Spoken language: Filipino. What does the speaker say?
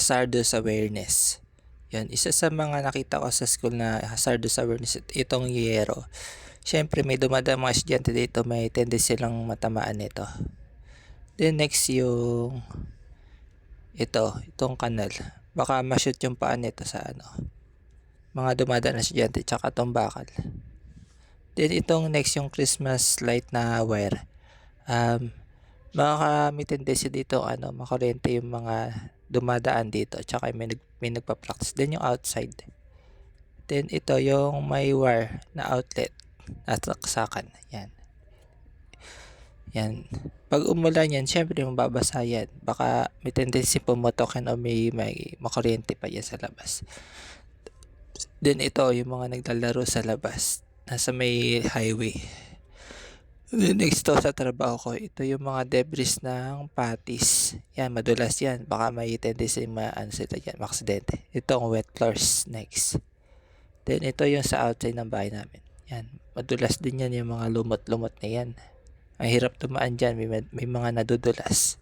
hazardous awareness. Yan, isa sa mga nakita ko sa school na hazardous awareness, itong yero. Siyempre may dumadang mga estudyante dito, may tendency silang matamaan nito. Then next yung itong kanal. Baka ma-shoot yung paa nito sa mga dumadaan na estudyante, tsaka itong bakal. Then itong next yung Christmas light na wire. Baka may tendency dito makuryente yung mga dumadaan dito, tsaka may nagpa-practice. Then yung outside. Then ito yung may wire na outlet at saksakan. Yan. Pag umulan yan, syempre mababasa yan. Baka may tendency pumutokin o may makuryente pa yan sa labas. Then ito yung mga naglalaro sa labas. Nasa may highway. Then next to sa trabaho ko, ito yung mga debris ng patis. Yan, madulas yan. Baka may tendency sila yan, maksidente. Ito ang wet floors next. Then ito yung sa outside ng bahay namin. Yan, madulas din yan yung mga lumot-lumot na yan. Ang hirap tumaan dyan, may mga nadudulas.